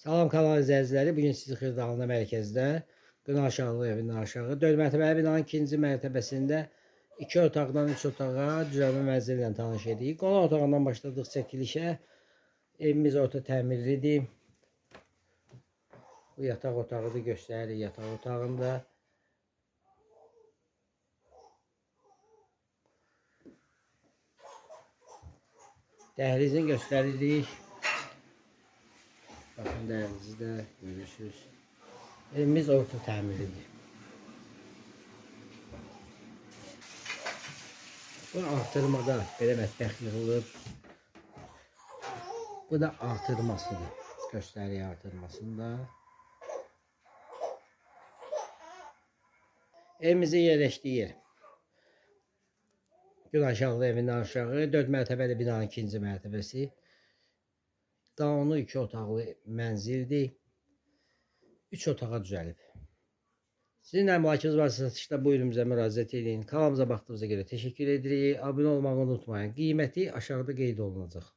Salam kanal izləyiciləri, bugün sizi Xırdalında mərkəzdə Qına Aşağılı evindən aşağı 4 mərtəbəli binanın ikinci mərtəbəsində 2 otaqdan 3 otağa düzəlmə mənzili ilə tanış edirik. Qonaq otağından başladıq çəkilişə. Evimiz orta təmirlidir. Bu yataq otağıdır, göstəririk yataq otağında. Dəhlizini göstəririk. Bakın dəhlizdə görürsünüz. Evimiz orta təmirlidir. Bu artırmada belə mətbəx yığılıb. Bu da artırmasıdır. Göstəririk artırmasında. Evimizin yerləşdiyi yer Qına Aşağılı evindən aşağı 4 mərtəbəli binanın ikinci mərtəbəsi. Qanunu 2 otaqlı mənzildir. 3 otağa düzəlib. Sizin əmlakınız varsa satışda buyurun bizə müraciət edin. Kanalımıza baxdığınıza görə təşəkkür edirik. Abunə olmağı unutmayın. Qiyməti aşağıda qeyd olunacaq.